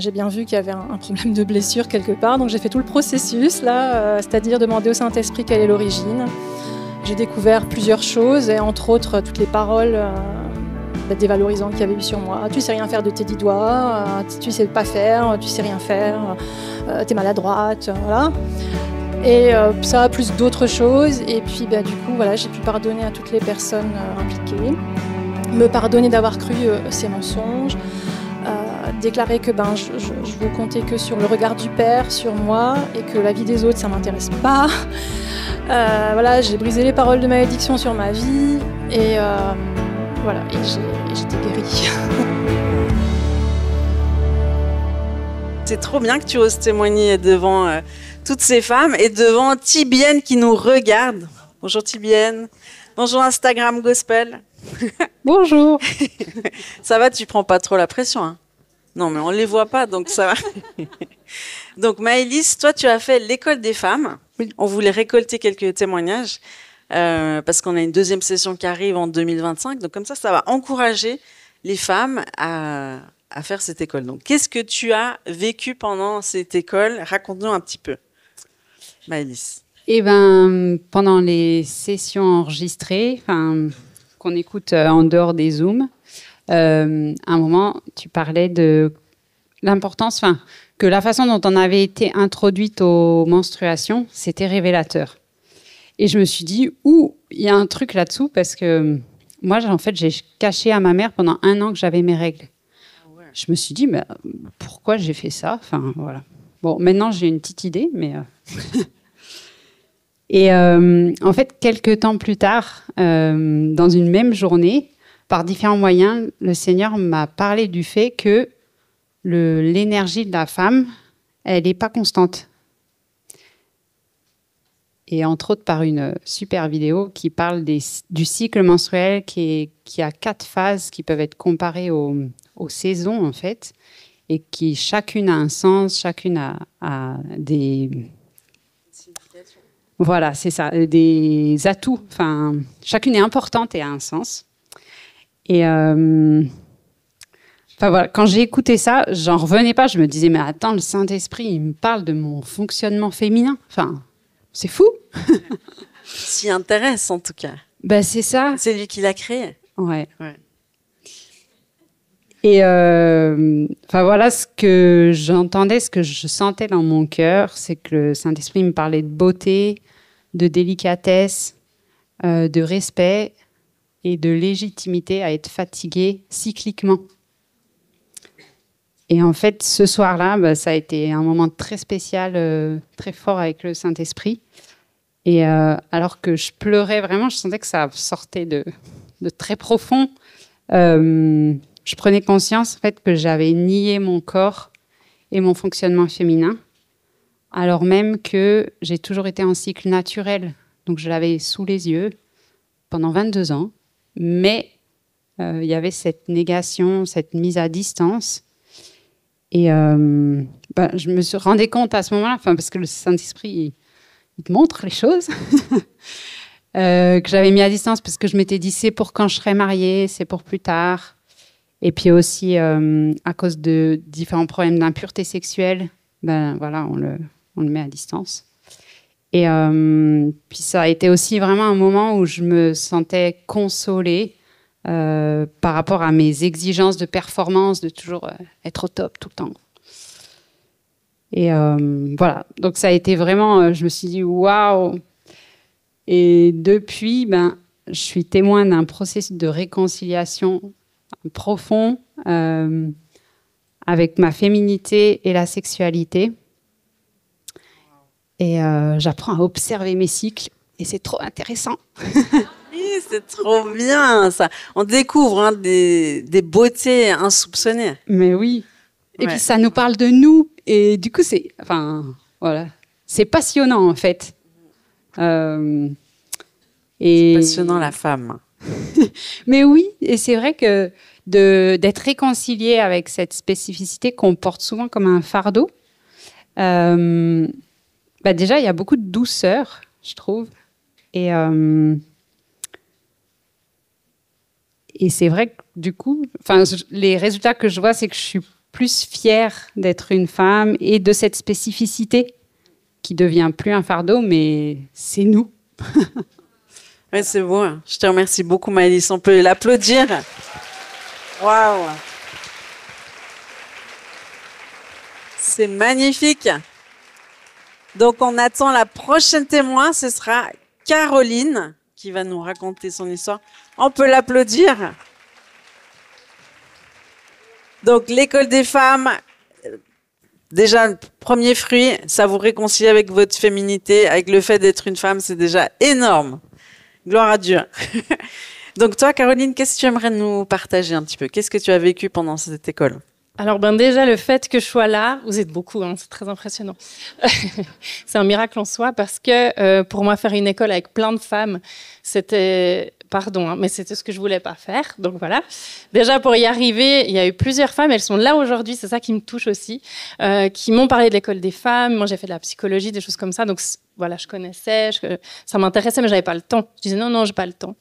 j'ai bien vu qu'il y avait un problème de blessure quelque part. Donc j'ai fait tout le processus, là, c'est-à-dire demander au Saint-Esprit quelle est l'origine. J'ai découvert plusieurs choses, et entre autres toutes les paroles dévalorisantes qu'il y avait eu sur moi. Tu sais rien faire de tes 10 doigts, tu sais pas faire, tu sais rien faire, t'es maladroite, voilà. Et ça, plus d'autres choses. Et puis du coup, voilà, j'ai pu pardonner à toutes les personnes impliquées, me pardonner d'avoir cru ces mensonges, déclarer que je veux compter que sur le regard du Père sur moi, et que la vie des autres, ça m'intéresse pas. Voilà, j'ai brisé les paroles de malédiction sur ma vie, et voilà, et j'étais guérie. C'est trop bien que tu oses témoigner devant toutes ces femmes et devant Tibienne qui nous regarde. Bonjour Tibienne. Bonjour Instagram Gospel. Bonjour. Ça va, tu prends pas trop la pression, hein? Non, mais on les voit pas, donc ça va. Donc Maëlys, toi tu as fait l'école des femmes. Oui. On voulait récolter quelques témoignages parce qu'on a une deuxième session qui arrive en 2025. Donc comme ça va encourager les femmes à faire cette école. Donc qu'est-ce que tu as vécu pendant cette école? Raconte-nous un petit peu, Maëlys. Eh ben, pendant les sessions enregistrées, qu'on écoute en dehors des Zooms, à un moment, tu parlais de l'importance, que la façon dont on avait été introduite aux menstruations, c'était révélateur. Et je me suis dit, il y a un truc là-dessous, parce que moi, en fait, j'ai caché à ma mère pendant 1 an que j'avais mes règles. Je me suis dit, mais pourquoi j'ai fait ça? Voilà. Bon, maintenant, j'ai une petite idée, mais... Et en fait, quelques temps plus tard, dans une même journée, par différents moyens, le Seigneur m'a parlé du fait que l'énergie de la femme, elle n'est pas constante. Et entre autres par une super vidéo qui parle du cycle menstruel qui a 4 phases qui peuvent être comparées aux saisons, en fait, et qui chacune a un sens, chacune a des... Voilà, c'est ça, des atouts. Chacune est importante et a un sens. Et voilà, quand j'ai écouté ça, j'en revenais pas. Je me disais, mais attends, le Saint-Esprit, il me parle de mon fonctionnement féminin. C'est fou. S'y intéresse, en tout cas. C'est ça. C'est lui qui l'a créé. Ouais. Et voilà, ce que j'entendais, ce que je sentais dans mon cœur, c'est que le Saint-Esprit me parlait de beauté, de délicatesse, de respect et de légitimité à être fatiguée cycliquement. Et en fait, ce soir-là, ça a été un moment très spécial, très fort avec le Saint-Esprit. Et alors que je pleurais vraiment, je sentais que ça sortait de très profond. Je prenais conscience en fait, que j'avais nié mon corps et mon fonctionnement féminin, alors même que j'ai toujours été en cycle naturel. Donc je l'avais sous les yeux pendant 22 ans, mais il y avait cette négation, cette mise à distance. Et je me suis rendu compte à ce moment-là, parce que le Saint-Esprit, il te montre les choses, que j'avais mis à distance parce que je m'étais dit c'est pour quand je serai mariée, c'est pour plus tard. Et puis aussi, à cause de différents problèmes d'impureté sexuelle, voilà, on le met à distance. Et puis ça a été aussi vraiment un moment où je me sentais consolée par rapport à mes exigences de performance, de toujours être au top tout le temps. Et voilà, donc ça a été vraiment, je me suis dit waouh. Et depuis, je suis témoin d'un processus de réconciliation profond avec ma féminité et la sexualité. Et j'apprends à observer mes cycles et c'est trop intéressant. Oui, c'est trop bien ça. On découvre des beautés insoupçonnées. Mais oui. Et puis ça nous parle de nous et du coup c'est passionnant en fait. C'est passionnant la femme. Mais oui, et c'est vrai que d'être réconcilié avec cette spécificité qu'on porte souvent comme un fardeau, déjà, il y a beaucoup de douceur, je trouve. Et c'est vrai que du coup, les résultats que je vois, c'est que je suis plus fière d'être une femme et de cette spécificité qui devient plus un fardeau, mais c'est nous. Ouais, c'est beau. Hein. Je te remercie beaucoup, Maëlys. On peut l'applaudir. Waouh! C'est magnifique. Donc, on attend la prochaine témoin. Ce sera Caroline qui va nous raconter son histoire. On peut l'applaudir. Donc, l'école des femmes, déjà, le premier fruit, ça vous réconcilie avec votre féminité, avec le fait d'être une femme, c'est déjà énorme. Gloire à Dieu. Donc, toi, Caroline, qu'est-ce que tu aimerais nous partager un petit peu? Qu'est-ce que tu as vécu pendant cette école? Alors déjà, le fait que je sois là, vous êtes beaucoup, hein, c'est très impressionnant. C'est un miracle en soi parce que pour moi, faire une école avec plein de femmes, c'était, pardon, hein, mais c'était ce que je voulais pas faire. Donc voilà. Déjà, pour y arriver, il y a eu plusieurs femmes, elles sont là aujourd'hui, c'est ça qui me touche aussi, qui m'ont parlé de l'école des femmes. Moi, j'ai fait de la psychologie, des choses comme ça. Donc voilà, je connaissais, ça m'intéressait, mais j'avais pas le temps. Je disais non, j'ai pas le temps.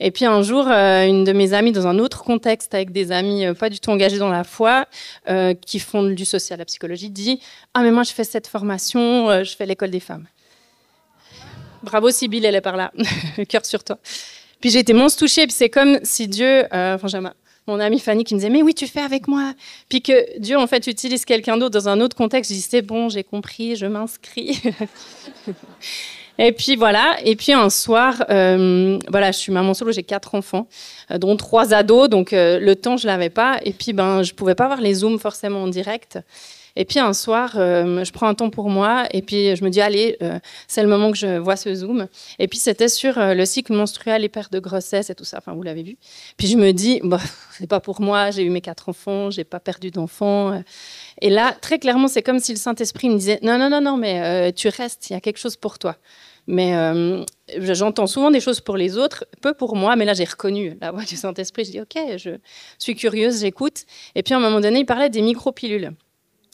Et puis un jour, une de mes amies, dans un autre contexte, avec des amis pas du tout engagés dans la foi, qui font du social, la psychologie, dit « Ah, mais moi, je fais cette formation, je fais l'école des femmes. » Bravo, Sybille, elle est par là. Cœur sur toi. Puis j'ai été monstre touchée, puis c'est comme si Dieu... j'ai mon amie Fanny qui me disait « Mais oui, tu fais avec moi !» Puis que Dieu, en fait, utilise quelqu'un d'autre dans un autre contexte. Je dis « C'est bon, j'ai compris, je m'inscris. » Et puis voilà, et puis un soir, je suis maman solo, j'ai 4 enfants, dont 3 ados, donc le temps je l'avais pas, et puis je pouvais pas voir les Zooms forcément en direct. Et puis un soir, je prends un temps pour moi, et puis je me dis allez, c'est le moment que je vois ce Zoom. Et puis c'était sur le cycle menstruel, les pertes de grossesse et tout ça. Enfin, vous l'avez vu. Puis je me dis c'est pas pour moi. J'ai eu mes 4 enfants, j'ai pas perdu d'enfants. Et là, très clairement, c'est comme si le Saint-Esprit me disait non, mais tu restes. Il y a quelque chose pour toi. Mais j'entends souvent des choses pour les autres, peu pour moi, mais là j'ai reconnu la voix du Saint-Esprit. Je dis ok, je suis curieuse, j'écoute. Et puis à un moment donné, il parlait des micropilules.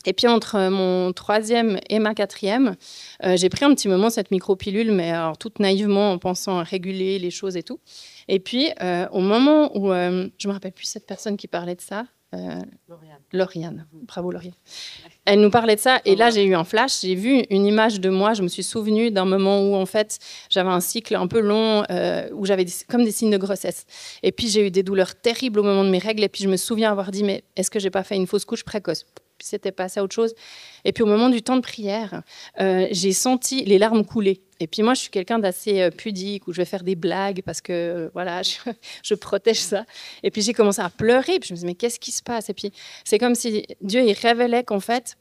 Et puis entre mon 3e et ma 4e, j'ai pris un petit moment cette micropilule, mais alors, toute naïvement en pensant à réguler les choses et tout. Et puis au moment où, je me rappelle plus cette personne qui parlait de ça, Lauriane. Bravo Lauriane. Elle nous parlait de ça et là j'ai eu un flash, j'ai vu une image de moi, je me suis souvenue d'un moment où en fait j'avais un cycle un peu long où j'avais comme des signes de grossesse et puis j'ai eu des douleurs terribles au moment de mes règles et puis je me souviens avoir dit mais est-ce que j'ai pas fait une fausse couche précoce? Puis c'était passé à autre chose. Et puis au moment du temps de prière, j'ai senti les larmes couler. Et puis moi, je suis quelqu'un d'assez pudique, où je vais faire des blagues parce que voilà, je protège ça. Et puis j'ai commencé à pleurer. Puis je me disais, mais qu'est-ce qui se passe? Et puis c'est comme si Dieu, il révélait qu'en fait,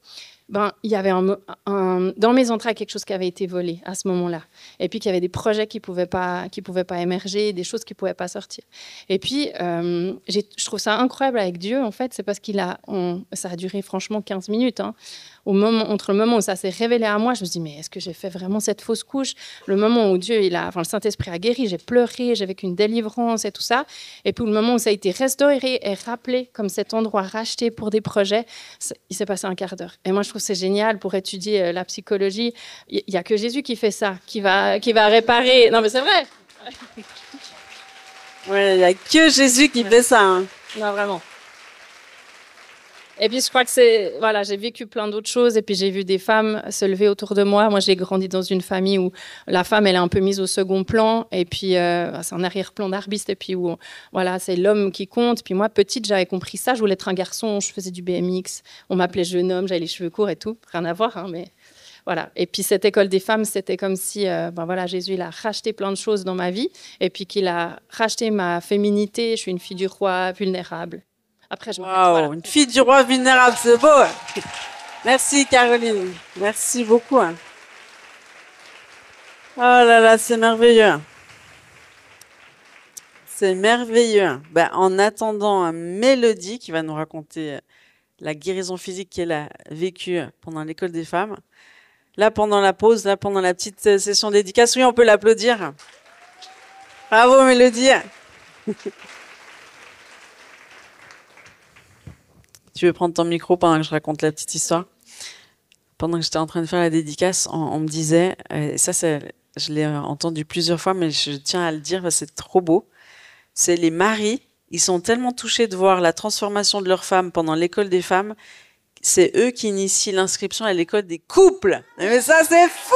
il y avait dans mes entrailles quelque chose qui avait été volé à ce moment-là. Et puis qu'il y avait des projets qui pouvaient pas émerger, des choses qui pouvaient pas sortir. Et puis, je trouve ça incroyable avec Dieu, en fait, c'est parce ça a duré franchement 15 minutes, hein. Entre le moment où ça s'est révélé à moi, je me suis dit, mais est-ce que j'ai fait vraiment cette fausse couche? Le moment où Dieu, le Saint-Esprit a guéri, j'ai pleuré, j'ai vécu une délivrance et tout ça. Et puis le moment où ça a été restauré et rappelé comme cet endroit racheté pour des projets, il s'est passé un quart d'heure. Et moi, je trouve que c'est génial pour étudier la psychologie. Il n'y a que Jésus qui fait ça, qui va réparer. Non, mais c'est vrai. Oui, il n'y a que Jésus qui fait ça. Hein. Non, vraiment. Et puis, je crois que j'ai vécu plein d'autres choses et puis j'ai vu des femmes se lever autour de moi. Moi, j'ai grandi dans une famille où la femme, elle est un peu mise au second plan et puis c'est un arrière-plan d'arbiste et puis où, c'est l'homme qui compte. Puis moi, petite, j'avais compris ça. Je voulais être un garçon, je faisais du BMX. On m'appelait jeune homme, j'avais les cheveux courts et tout. Rien à voir, hein, mais voilà. Et puis, cette école des femmes, c'était comme si, Jésus, il a racheté plein de choses dans ma vie et puis qu'il a racheté ma féminité. Je suis une fille du roi vulnérable. Après, Une fille du roi vulnérable, c'est beau. Merci Caroline, merci beaucoup. Oh là là, c'est merveilleux. C'est merveilleux. En attendant Mélodie qui va nous raconter la guérison physique qu'elle a vécue pendant l'école des femmes, là pendant la pause, là pendant la petite session dédicace, oui, on peut l'applaudir. Bravo Mélodie. Tu veux prendre ton micro pendant que je raconte la petite histoire? Pendant que j'étais en train de faire la dédicace, on me disait, et ça je l'ai entendu plusieurs fois, mais je tiens à le dire, c'est trop beau, c'est les maris, ils sont tellement touchés de voir la transformation de leur femme pendant l'école des femmes, c'est eux qui initient l'inscription à l'école des couples. Mais ça, c'est fou!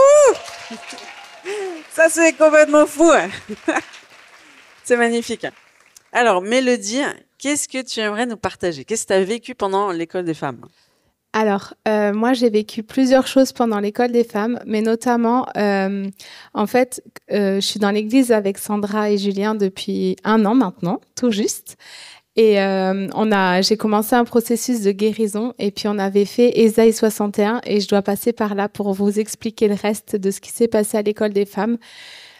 Ça, c'est complètement fou. C'est magnifique. Alors, Mélodie, qu'est-ce que tu aimerais nous partager? Qu'est-ce que tu as vécu pendant l'école des femmes? Alors, moi, j'ai vécu plusieurs choses pendant l'école des femmes, mais notamment, en fait, je suis dans l'église avec Sandra et Julien depuis 1 an maintenant, tout juste. Et j'ai commencé un processus de guérison et puis on avait fait Ésaïe 61 et je dois passer par là pour vous expliquer le reste de ce qui s'est passé à l'école des femmes.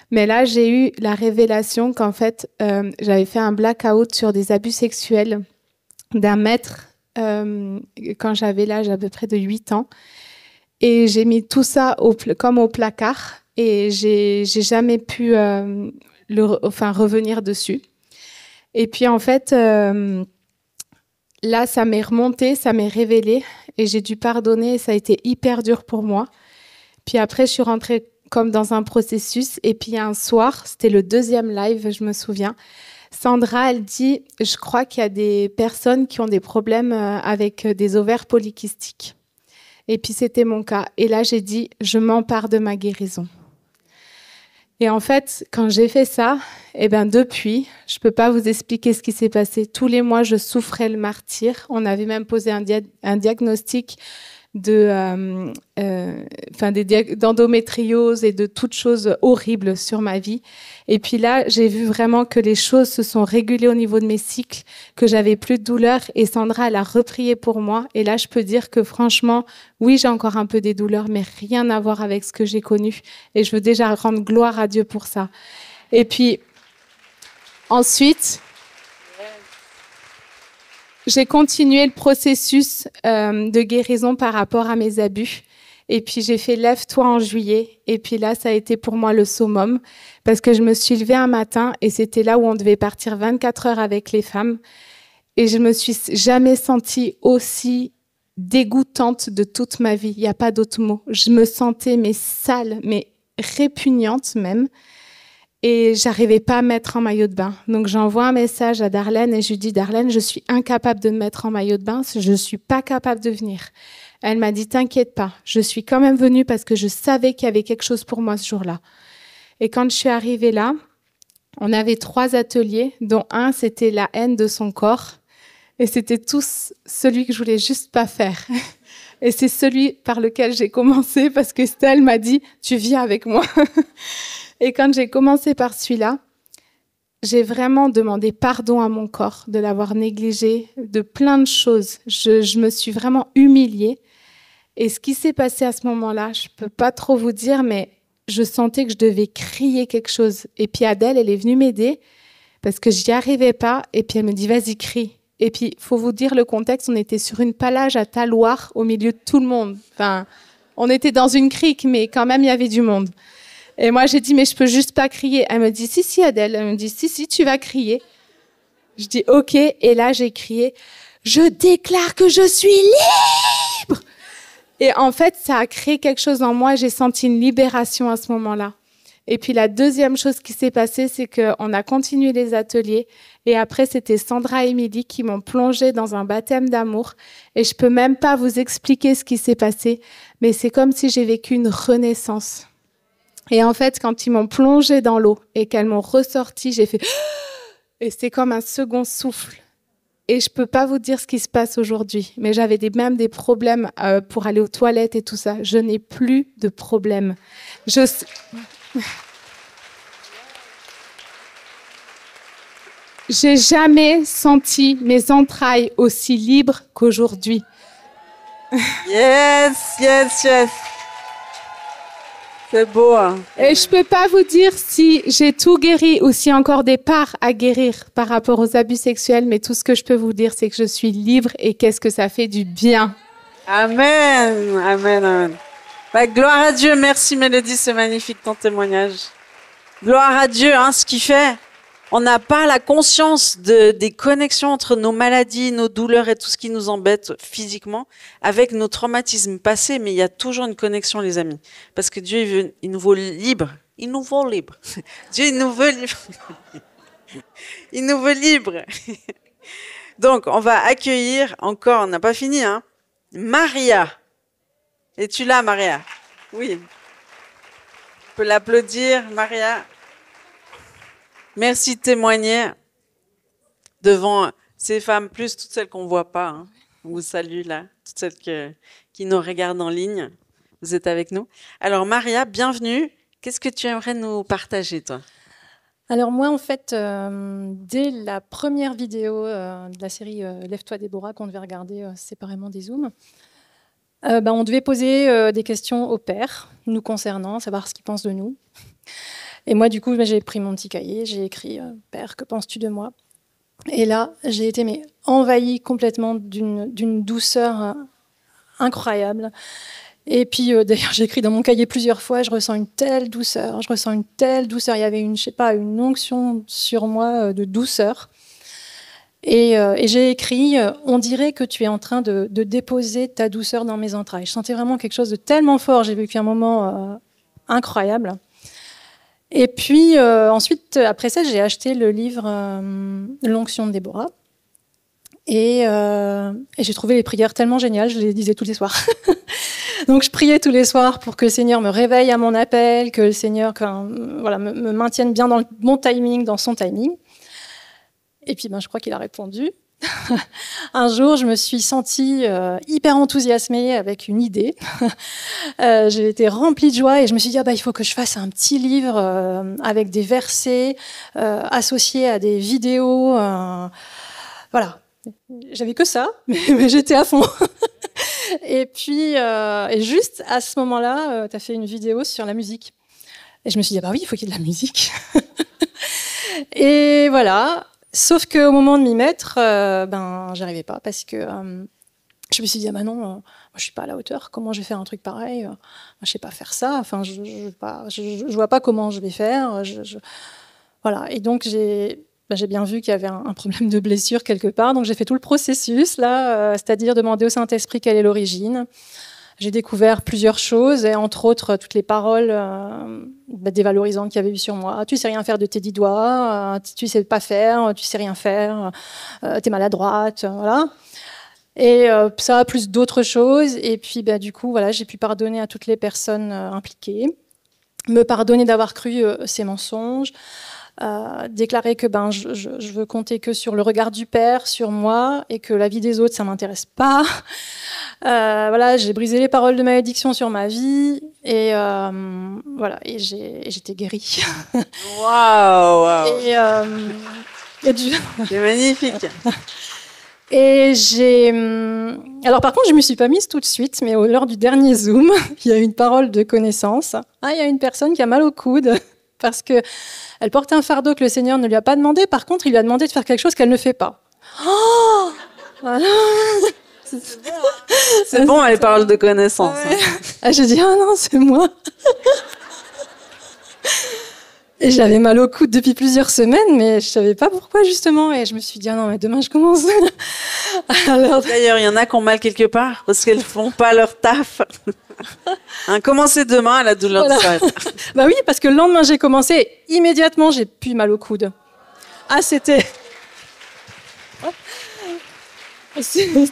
Mais là, j'ai eu la révélation qu'en fait, j'avais fait un blackout sur des abus sexuels d'un maître quand j'avais l'âge à peu près de 8 ans. Et j'ai mis tout ça comme au placard et j'ai jamais pu revenir dessus. Et puis en fait, là, ça m'est remonté, ça m'est révélé et j'ai dû pardonner et ça a été hyper dur pour moi. Puis après, je suis rentrée comme dans un processus et puis un soir, c'était le 2e live, je me souviens, Sandra, elle dit, je crois qu'il y a des personnes qui ont des problèmes avec des ovaires polykystiques. Et puis c'était mon cas. Et là, j'ai dit, je m'empare de ma guérison. Et en fait, quand j'ai fait ça, depuis, je ne peux pas vous expliquer ce qui s'est passé. Tous les mois, je souffrais le martyre. On avait même posé un diagnostic d'endométriose et de toutes choses horribles sur ma vie. Et puis là, j'ai vu vraiment que les choses se sont régulées au niveau de mes cycles, que j'avais plus de douleurs. Et Sandra, elle a reprié pour moi. Et là, je peux dire que franchement, oui, j'ai encore un peu des douleurs, mais rien à voir avec ce que j'ai connu. Et je veux déjà rendre gloire à Dieu pour ça. Et puis, ensuite, j'ai continué le processus de guérison par rapport à mes abus. Et puis, j'ai fait Lève-toi en juillet. Et puis là, ça a été pour moi le summum parce que je me suis levée un matin et c'était là où on devait partir 24 heures avec les femmes. Et je me suis jamais sentie aussi dégoûtante de toute ma vie. Il n'y a pas d'autre mot. Je me sentais sale, répugnante même. Et j'arrivais pas à me mettre en maillot de bain. Donc, j'envoie un message à Darlène et je lui dis, Darlène, je suis incapable de me mettre en maillot de bain. Je suis pas capable de venir. Elle m'a dit, t'inquiète pas. Je suis quand même venue parce que je savais qu'il y avait quelque chose pour moi ce jour-là. Et quand je suis arrivée là, on avait 3 ateliers, dont un, c'était la haine de son corps. Et c'était tous celui que je voulais juste pas faire. Et c'est celui par lequel j'ai commencé parce que Estelle m'a dit, tu viens avec moi. Et quand j'ai commencé par celui-là, j'ai vraiment demandé pardon à mon corps de l'avoir négligé, de plein de choses. Je me suis vraiment humiliée. Et ce qui s'est passé à ce moment-là, je ne peux pas trop vous dire, mais je sentais que je devais crier quelque chose. Et puis Adèle, elle est venue m'aider parce que je n'y arrivais pas. Et puis elle me dit, vas-y, crie. Et puis, il faut vous dire le contexte, on était sur une plage à Talloires, au milieu de tout le monde. Enfin, on était dans une crique, mais quand même, il y avait du monde. Et moi, j'ai dit, mais je peux juste pas crier. Elle me dit, si, Adèle. Elle me dit, si, tu vas crier. Je dis, OK. Et là, j'ai crié, je déclare que je suis libre. Et en fait, ça a créé quelque chose en moi. J'ai senti une libération à ce moment-là. Et puis, la deuxième chose qui s'est passée, c'est qu'on a continué les ateliers. Et après, c'était Sandra et Émilie qui m'ont plongée dans un baptême d'amour. Et je peux même pas vous expliquer ce qui s'est passé. Mais c'est comme si j'ai vécu une renaissance. Et en fait, quand ils m'ont plongée dans l'eau et qu'elles m'ont ressorti, j'ai fait « et c'est comme un second souffle. Et je peux pas vous dire ce qui se passe aujourd'hui, mais j'avais même des problèmes pour aller aux toilettes et tout ça. Je n'ai plus de problème. J'ai jamais senti mes entrailles aussi libres qu'aujourd'hui. Yes. C'est beau, hein. Et je peux pas vous dire si j'ai tout guéri ou s'il y a encore des parts à guérir par rapport aux abus sexuels, mais tout ce que je peux vous dire, c'est que je suis libre et qu'est-ce que ça fait du bien. Amen. Bah, gloire à Dieu. Merci Mélodie, c'est magnifique ton témoignage. Gloire à Dieu, hein, ce qui fait. On n'a pas la conscience des connexions entre nos maladies, nos douleurs et tout ce qui nous embête physiquement avec nos traumatismes passés, mais il y a toujours une connexion, les amis. Parce que Dieu, il nous veut libre. Il nous veut libre. Dieu, il nous veut libre. Il nous veut libre. Donc, on va accueillir encore, on n'a pas fini, hein. Maria. Es-tu là, Maria? Oui. On peut l'applaudir, Maria. Merci de témoigner devant ces femmes, plus toutes celles qu'on ne voit pas. Hein. On vous salue là, toutes celles qui nous regardent en ligne. Vous êtes avec nous. Alors Maria, bienvenue. Qu'est-ce que tu aimerais nous partager, toi? Alors moi, en fait, dès la première vidéo de la série Lève-toi Déborah, qu'on devait regarder séparément des Zooms, on devait poser des questions aux pères, nous concernant, savoir ce qu'ils pensent de nous. Et moi, du coup, j'ai pris mon petit cahier, j'ai écrit « Père, que penses-tu de moi ?» Et là, j'ai été envahie complètement d'une douceur incroyable. Et puis, d'ailleurs, j'ai écrit dans mon cahier plusieurs fois, je ressens une telle douceur, je ressens une telle douceur. Il y avait une onction sur moi de douceur. Et j'ai écrit, on dirait que tu es en train de déposer ta douceur dans mes entrailles. Je sentais vraiment quelque chose de tellement fort. J'ai vécu un moment incroyable. Et puis, ensuite, après ça, j'ai acheté le livre L'onction de Déborah. Et j'ai trouvé les prières tellement géniales, je les disais tous les soirs. Donc, je priais tous les soirs pour que le Seigneur me réveille à mon appel, que le Seigneur me maintienne bien dans le bon timing, dans son timing. Et puis, je crois qu'il a répondu. Un jour, je me suis sentie hyper enthousiasmée avec une idée. J'ai été remplie de joie et je me suis dit, il faut que je fasse un petit livre avec des versets associés à des vidéos. Voilà. J'avais que ça, mais j'étais à fond. Et puis, juste à ce moment-là, tu as fait une vidéo sur la musique. Et je me suis dit, oui, il faut qu'il y ait de la musique. Et voilà. Sauf qu'au moment de m'y mettre, j'arrivais pas parce que je me suis dit, non, moi, je suis pas à la hauteur. Comment je vais faire un truc pareil? Moi, je sais pas faire ça. Enfin, je vois pas comment je vais faire. Voilà. Et donc, j'ai bien vu qu'il y avait un problème de blessure quelque part. Donc, j'ai fait tout le processus, là, c'est-à-dire demander au Saint-Esprit quelle est l'origine. J'ai découvert plusieurs choses, et entre autres, toutes les paroles dévalorisantes qu'il y avait eu sur moi. Tu sais rien faire de tes 10 doigts, tu sais pas faire, tu sais rien faire, t'es maladroite, voilà. Et ça, plus d'autres choses. Et puis, du coup, voilà, j'ai pu pardonner à toutes les personnes impliquées, me pardonner d'avoir cru ces mensonges, déclarer que je veux compter que sur le regard du Père sur moi et que la vie des autres, ça m'intéresse pas. Voilà, j'ai brisé les paroles de malédiction sur ma vie et voilà, et j'étais guérie. Waouh! C'est magnifique. Et alors par contre, je me suis pas mise tout de suite, mais lors du dernier Zoom, il y a eu une parole de connaissance. Il y a une personne qui a mal au coude parce que elle porte un fardeau que le Seigneur ne lui a pas demandé. Par contre, il lui a demandé de faire quelque chose qu'elle ne fait pas. Oh, voilà. C'est bon, les paroles de connaissance. Ouais. J'ai dit, non, c'est moi. Et j'avais mal au coude depuis plusieurs semaines, mais je savais pas pourquoi, justement. Et je me suis dit, non, mais demain, je commence. Alors... D'ailleurs, il y en a qui ont mal quelque part, parce qu'elles font pas leur taf. Commencez demain à la douleur de ça. Oui, parce que le lendemain, j'ai commencé. Immédiatement, j'ai plus mal au coude. C'était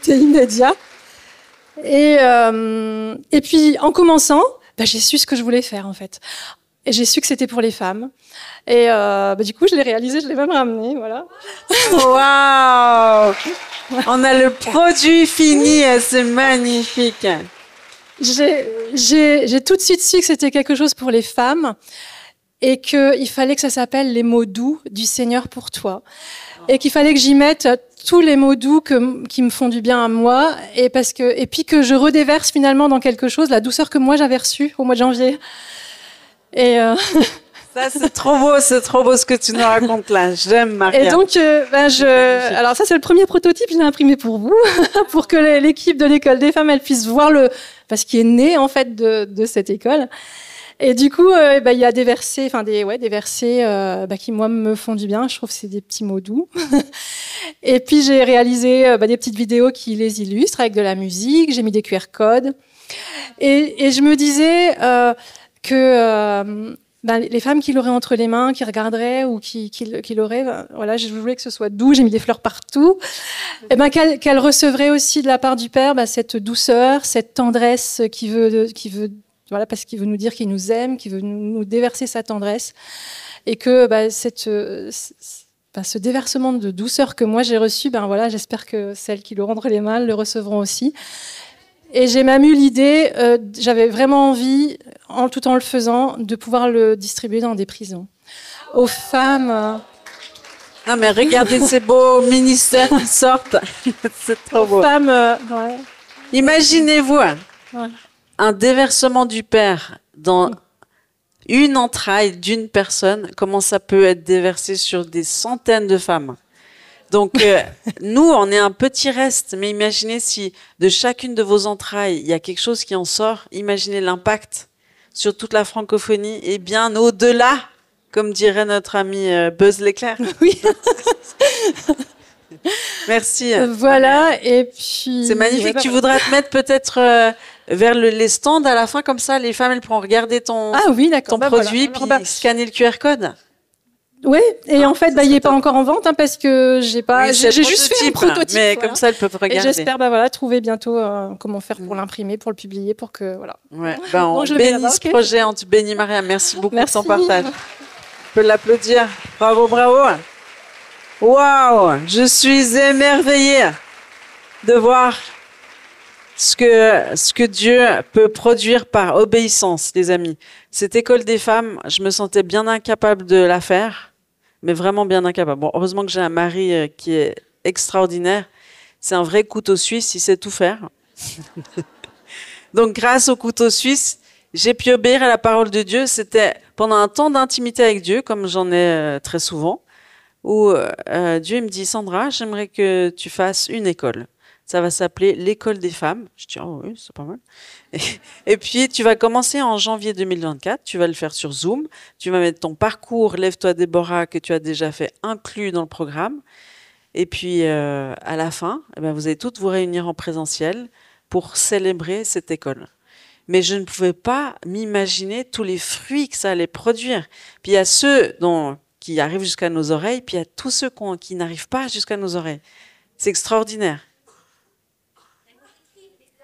immédiat. Et puis, en commençant, j'ai su ce que je voulais faire, en fait. Et j'ai su que c'était pour les femmes. Et du coup, je l'ai réalisé, je l'ai même ramené, voilà. Waouh! On a le produit fini, c'est magnifique. J'ai tout de suite su que c'était quelque chose pour les femmes et qu'il fallait que ça s'appelle les mots doux du Seigneur pour toi. Et qu'il fallait que j'y mette tous les mots doux qui me font du bien à moi et puis que je redéverse finalement dans quelque chose, la douceur que moi j'avais reçue au mois de janvier. Et ça, c'est trop beau ce que tu nous racontes là. J'aime, Maria. Et donc, alors ça, c'est le premier prototype que j'ai imprimé pour vous, pour que l'équipe de l'école des femmes, elle puisse voir ce qui est né en fait de cette école. Et du coup, il y a des versets, des versets qui moi me font du bien. Je trouve que c'est des petits mots doux. Et puis j'ai réalisé des petites vidéos qui les illustrent avec de la musique. J'ai mis des QR codes. Et je me disais que les femmes qui l'auraient entre les mains, qui regarderaient ou qui l'auraient, voilà, je voulais que ce soit doux, j'ai mis des fleurs partout, et qu'elle recevrait aussi de la part du Père cette douceur, cette tendresse qui veut voilà, parce qu'il veut nous dire qu'il nous aime, qu'il veut nous déverser sa tendresse, et que ce déversement de douceur que moi j'ai reçu, voilà, j'espère que celles qui l'auront entre les mains le recevront aussi. Et j'ai même eu l'idée, j'avais vraiment envie, tout en le faisant, de pouvoir le distribuer dans des prisons. Aux femmes... Non mais regardez ces beaux ministères qui sortent. C'est trop beau. Aux femmes... ouais. Imaginez-vous Ouais. un déversement du Père dans une entraille d'une personne, comment ça peut être déversé sur des centaines de femmes. Donc, nous, on est un petit reste, mais imaginez si de chacune de vos entrailles, il y a quelque chose qui en sort, imaginez l'impact sur toute la francophonie et bien au-delà, comme dirait notre ami Buzz l'éclair. Oui. Merci. Voilà, et puis... C'est magnifique. Tu voudrais te mettre peut-être vers les stands à la fin, comme ça, les femmes, elles pourront regarder ton produit, puis scanner le QR code. Oui, et en fait, il n'est pas encore en vente, parce que j'ai juste fait un prototype. Mais voilà. Comme ça, elles peuvent regarder. Et j'espère trouver bientôt comment faire pour l'imprimer, pour le publier, pour que... Voilà. Ouais, on bénit ce projet, on te bénit, Maria. Merci beaucoup de ton partage. On peut l'applaudir. Bravo, bravo. Waouh, je suis émerveillée de voir ce que Dieu peut produire par obéissance, les amis. Cette école des femmes, je me sentais bien incapable de la faire, mais vraiment bien incapable. Bon, heureusement que j'ai un mari qui est extraordinaire. C'est un vrai couteau suisse, il sait tout faire. Donc, grâce au couteau suisse, j'ai pu obéir à la parole de Dieu. C'était pendant un temps d'intimité avec Dieu, comme j'en ai très souvent, où Dieu me dit, Sandra, j'aimerais que tu fasses une école. Ça va s'appeler l'école des femmes. Je dis, oh oui, c'est pas mal. Et puis, tu vas commencer en janvier 2024. Tu vas le faire sur Zoom. Tu vas mettre ton parcours Lève-toi Déborah que tu as déjà fait inclus dans le programme. Et puis, à la fin, vous allez toutes vous réunir en présentiel pour célébrer cette école. Mais je ne pouvais pas m'imaginer tous les fruits que ça allait produire. Puis, il y a ceux qui arrivent jusqu'à nos oreilles, puis il y a tous ceux qui n'arrivent pas jusqu'à nos oreilles. C'est extraordinaire.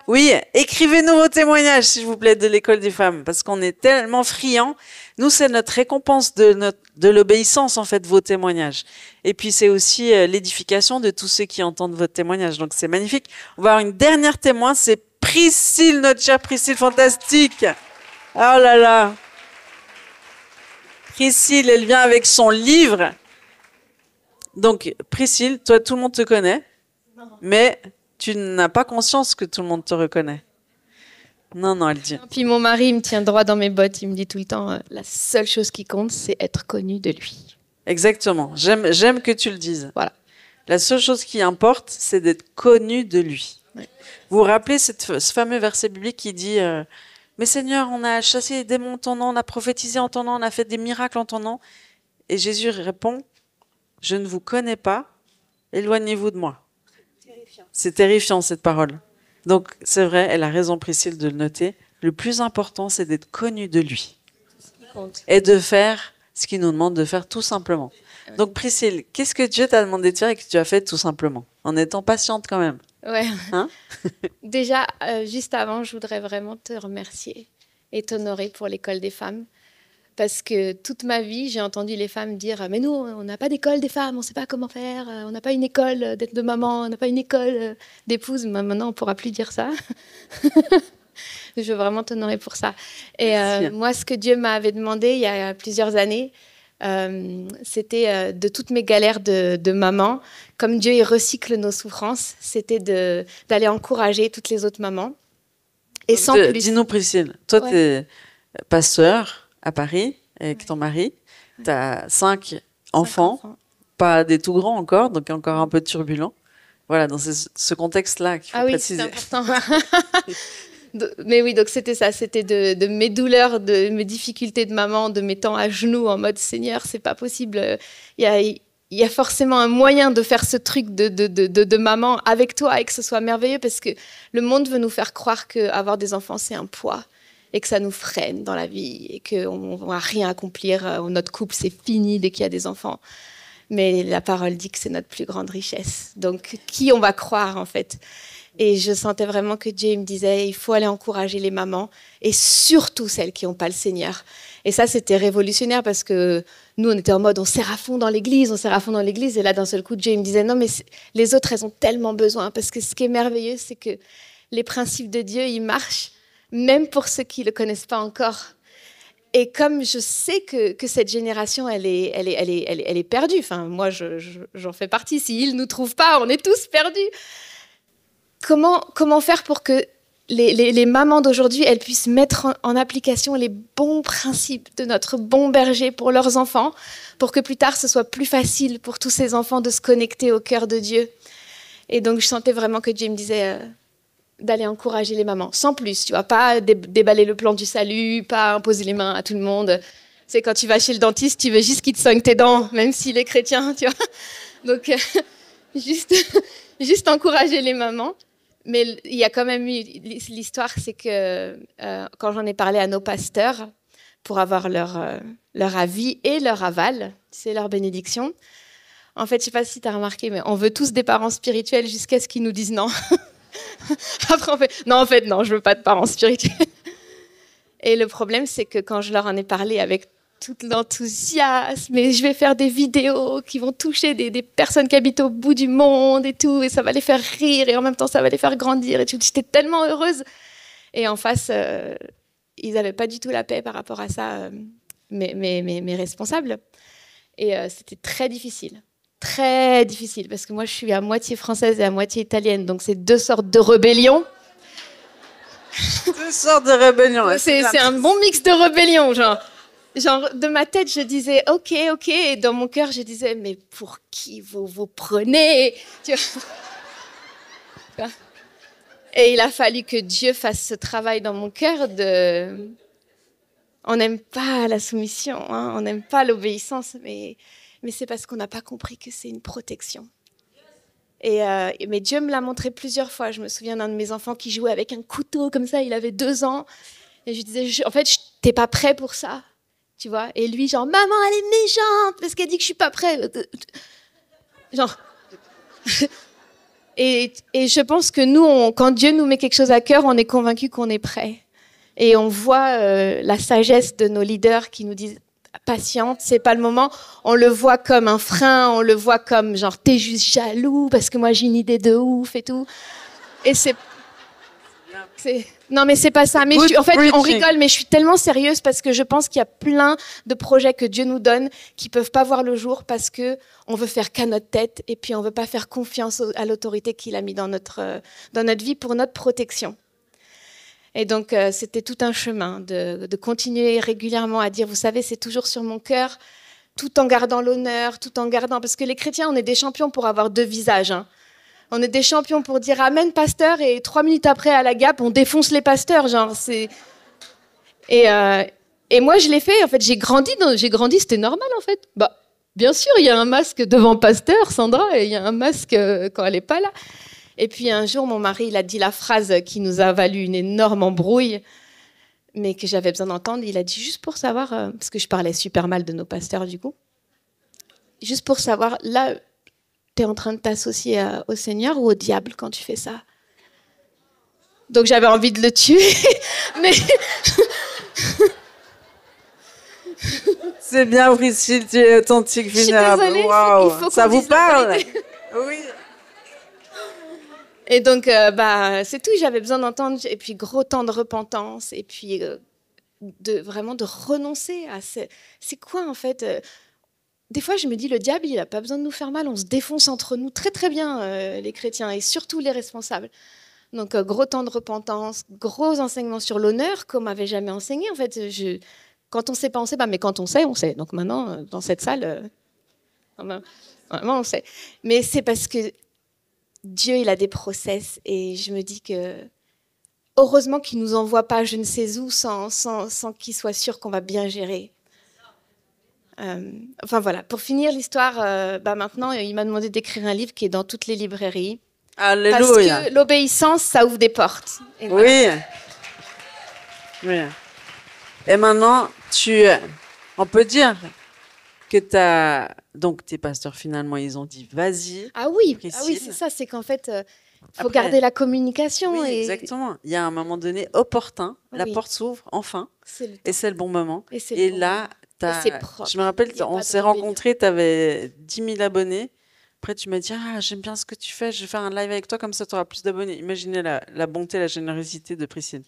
Oui, écrivez-nous vos témoignages, s'il vous plaît, de l'école des femmes, parce qu'on est tellement friands. Nous, c'est notre récompense de l'obéissance, en fait, vos témoignages. Et puis, c'est aussi l'édification de tous ceux qui entendent votre témoignage. Donc, c'est magnifique. On va avoir une dernière témoin, c'est Priscille, notre chère Priscille, fantastique. Oh là là. Priscille, elle vient avec son livre. Donc, Priscille, toi, tout le monde te connaît, mais tu n'as pas conscience que tout le monde te reconnaît. Non, elle dit. Puis mon mari, il me tient droit dans mes bottes. Il me dit tout le temps, la seule chose qui compte, c'est être connu de lui. Exactement. J'aime que tu le dises. Voilà. La seule chose qui importe, c'est d'être connu de lui. Ouais. Vous vous rappelez ce fameux verset biblique qui dit mais Seigneur, on a chassé les démons en ton nom, on a prophétisé en ton nom, on a fait des miracles en ton nom. Et Jésus répond, je ne vous connais pas, éloignez-vous de moi. C'est terrifiant cette parole. Donc c'est vrai, elle a raison Priscille de le noter. Le plus important, c'est d'être connu de lui et de faire ce qu'il nous demande de faire tout simplement. Donc Priscille, qu'est-ce que Dieu t'a demandé de faire et que tu as fait tout simplement, en étant patiente quand même? Ouais. Hein? Déjà, juste avant, je voudrais vraiment te remercier et t'honorer pour l'école des femmes. Parce que toute ma vie, j'ai entendu les femmes dire « Mais nous, on n'a pas d'école des femmes, on ne sait pas comment faire, on n'a pas une école d'être de maman, on n'a pas une école d'épouse. » Maintenant, on ne pourra plus dire ça. Je veux vraiment t'honorer pour ça. Et moi, ce que Dieu m'avait demandé il y a plusieurs années, c'était de toutes mes galères de maman, comme Dieu il recycle nos souffrances, c'était d'aller encourager toutes les autres mamans. Et sans plus... Dis-nous Priscille, toi tu es pasteur à Paris avec ton mari, tu as 5 enfants, pas des tout grands encore, donc encore un peu turbulent. Voilà, dans ce contexte-là qu'il faut préciser. Oui, c'est important. Mais oui, donc c'était ça, c'était de mes douleurs, de mes difficultés de maman, de mes temps à genoux en mode Seigneur, c'est pas possible. Il y a forcément un moyen de faire ce truc de maman avec toi et que ce soit merveilleux parce que le monde veut nous faire croire qu'avoir des enfants, c'est un poids. et que ça nous freine dans la vie et qu'on ne va rien accomplir. Notre couple, c'est fini dès qu'il y a des enfants. Mais la parole dit que c'est notre plus grande richesse. Donc, qui on va croire, en fait? Et je sentais vraiment que Dieu me disait, il faut aller encourager les mamans, et surtout celles qui n'ont pas le Seigneur. Et ça, c'était révolutionnaire parce que nous, on était en mode, on sert à fond dans l'église, on sert à fond dans l'église. Et là, d'un seul coup, Dieu me disait, non, mais les autres, elles ont tellement besoin. Parce que ce qui est merveilleux, c'est que les principes de Dieu, ils marchent, même pour ceux qui ne le connaissent pas encore. Et comme je sais que cette génération, elle est perdue. Enfin, moi, j'en fais partie. S'ils ne nous trouvent pas, on est tous perdus. Comment faire pour que les mamans d'aujourd'hui, elles puissent mettre en application les bons principes de notre bon berger pour leurs enfants, pour que plus tard, ce soit plus facile pour tous ces enfants de se connecter au cœur de Dieu. Et donc, je sentais vraiment que Dieu me disait d'aller encourager les mamans, sans plus, tu vois, pas déballer le plan du salut, pas imposer les mains à tout le monde. C'est quand tu vas chez le dentiste, tu veux juste qu'il te soigne tes dents, même s'il est chrétien, tu vois. Donc, juste encourager les mamans. Mais il y a quand même eu l'histoire, c'est que quand j'en ai parlé à nos pasteurs pour avoir leur avis et leur aval, c'est leur bénédiction. En fait, je ne sais pas si tu as remarqué, mais on veut tous des parents spirituels jusqu'à ce qu'ils nous disent non. Après, on fait non, non, je ne veux pas de parents spirituels. Et le problème, c'est que quand je leur en ai parlé avec tout l'enthousiasme, et je vais faire des vidéos qui vont toucher des personnes qui habitent au bout du monde et tout, et ça va les faire rire, et en même temps, ça va les faire grandir. Et tout. J'étais tellement heureuse. Et en face, ils n'avaient pas du tout la paix par rapport à ça, mes responsables. Et c'était très difficile, parce que moi, je suis à moitié française et à moitié italienne, donc c'est deux sortes de rébellion. Deux sortes de rébellion. C'est un bon mix de rébellion, genre, de ma tête, je disais ok, et dans mon cœur, je disais mais pour qui vous prenez, tu vois. Et il a fallu que Dieu fasse ce travail dans mon cœur on n'aime pas la soumission, hein, on n'aime pas l'obéissance, mais c'est parce qu'on n'a pas compris que c'est une protection. Mais Dieu me l'a montré plusieurs fois. Je me souviens d'un de mes enfants qui jouait avec un couteau comme ça, il avait 2 ans, et je disais en fait, t'es pas prêt pour ça. Tu vois, et lui, genre, maman, elle est méchante parce qu'elle dit que je suis pas prête. Genre. Et je pense que nous, quand Dieu nous met quelque chose à cœur, on est convaincu qu'on est prêt. Et on voit la sagesse de nos leaders qui nous disent patiente, c'est pas le moment. On le voit comme un frein, on le voit comme genre t'es juste jaloux parce que moi j'ai une idée de ouf et tout. Et non, mais c'est pas ça. Mais en fait, on rigole, mais je suis tellement sérieuse parce que je pense qu'il y a plein de projets que Dieu nous donne qui peuvent pas voir le jour parce que on veut faire qu'à notre tête et puis on veut pas faire confiance à l'autorité qu'il a mis dans notre vie pour notre protection. Et donc, c'était tout un chemin de continuer régulièrement à dire, vous savez, c'est toujours sur mon cœur, tout en gardant l'honneur, parce que les chrétiens, on est des champions pour avoir 2 visages, hein. On est des champions pour dire amen pasteur et 3 minutes après à la Gap on défonce les pasteurs, genre c'est. Et moi je l'ai fait, en fait j'ai grandi, c'était normal en fait. Bah bien sûr il y a un masque devant pasteur Sandra et il y a un masque quand elle est pas là. Et puis un jour mon mari il a dit la phrase qui nous a valu une énorme embrouille, mais que j'avais besoin d'entendre. Il a dit juste pour savoir, parce que je parlais super mal de nos pasteurs du coup, juste pour savoir là. T'es en train de t'associer au Seigneur ou au diable quand tu fais ça? Donc j'avais envie de le tuer, mais... C'est bien, Priscille, tu es authentique, vulnérable. Je suis désolée, wow. il faut ça vous parle? Oui. Et donc, c'est tout, j'avais besoin d'entendre, et puis gros temps de repentance, et puis vraiment de renoncer à... C'est quoi en fait Des fois, je me dis, le diable, il n'a pas besoin de nous faire mal. On se défonce entre nous très, très bien, les chrétiens, et surtout les responsables. Donc, gros temps de repentance, gros enseignements sur l'honneur qu'on ne m'avait jamais enseigné. En fait, quand on ne sait pas, on ne sait pas. Mais quand on sait, on sait. Donc maintenant, dans cette salle, vraiment, on sait. Mais c'est parce que Dieu, il a des process. Et je me dis que, heureusement qu'il ne nous envoie pas je ne sais où sans qu'il soit sûr qu'on va bien gérer. Enfin voilà, pour finir l'histoire, maintenant il m'a demandé d'écrire un livre qui est dans toutes les librairies. Alléluia. Parce que l'obéissance, ça ouvre des portes. Et oui. Voilà. Oui. Et maintenant, on peut dire que donc tes pasteurs finalement, ils ont dit vas-y. Ah oui, Priscille. c'est ça, c'est qu'en fait, faut Après- garder la communication. Oui, et exactement. Il y a un moment donné opportun, la Oui. porte s'ouvre enfin, C'est le temps. et c'est le bon moment. Et c'est Et le bon là, moment. Et c'est propre. je me rappelle, Il y a on pas de s'est rébellion. rencontrés, tu avais 10 000 abonnés. Après, tu m'as dit, ah, j'aime bien ce que tu fais, je vais faire un live avec toi, comme ça, tu auras plus d'abonnés. Imaginez la bonté, la générosité de Priscille.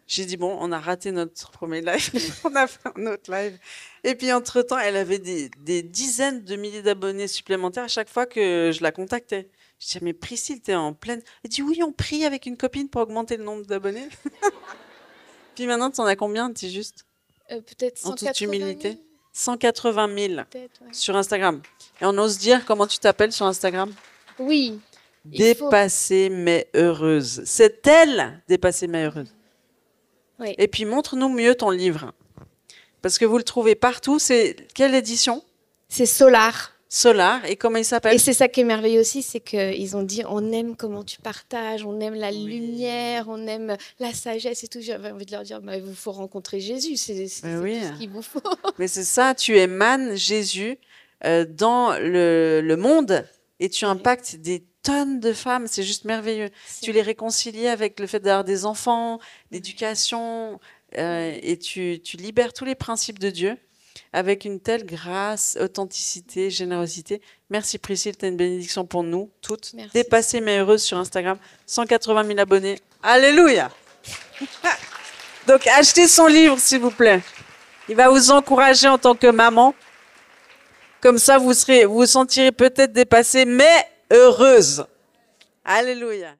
J'ai dit, bon, on a raté notre premier live, on a fait un autre live. Et puis, entre-temps, elle avait des dizaines de milliers d'abonnés supplémentaires à chaque fois que je la contactais. Je disais, mais Priscille, t'es en pleine... Elle dit, oui, on prie avec une copine pour augmenter le nombre d'abonnés. Puis maintenant, tu en as combien, dis juste? Peut-être En toute 180 000, humilité. 180 000 peut-être, ouais. sur Instagram. Et on ose dire comment tu t'appelles sur Instagram? Oui. Il faut- Dépassée mais heureuse. C'est elle, dépassée mais heureuse. Oui. Et puis montre-nous mieux ton livre. Parce que vous le trouvez partout. C'est quelle édition? C'est Solar. Solar. Et comment il s'appelle? Et c'est ça qui est merveilleux aussi, c'est qu'ils ont dit on aime comment tu partages, on aime la lumière, on aime la sagesse et tout. J'avais envie de leur dire il vous faut rencontrer Jésus, c'est oui. tout ce qu'il vous faut. Mais c'est ça, tu émanes Jésus dans le monde et tu impactes des tonnes de femmes. C'est juste merveilleux. Tu les réconcilies avec le fait d'avoir des enfants, l'éducation, et tu libères tous les principes de Dieu avec une telle grâce, authenticité, générosité. Merci Priscille, tu as une bénédiction pour nous toutes. Merci. Dépassée mais heureuse sur Instagram, 180 000 abonnés. Alléluia. Donc achetez son livre s'il vous plaît. Il va vous encourager en tant que maman. Comme ça, vous vous sentirez peut-être dépassée, mais heureuse. Alléluia.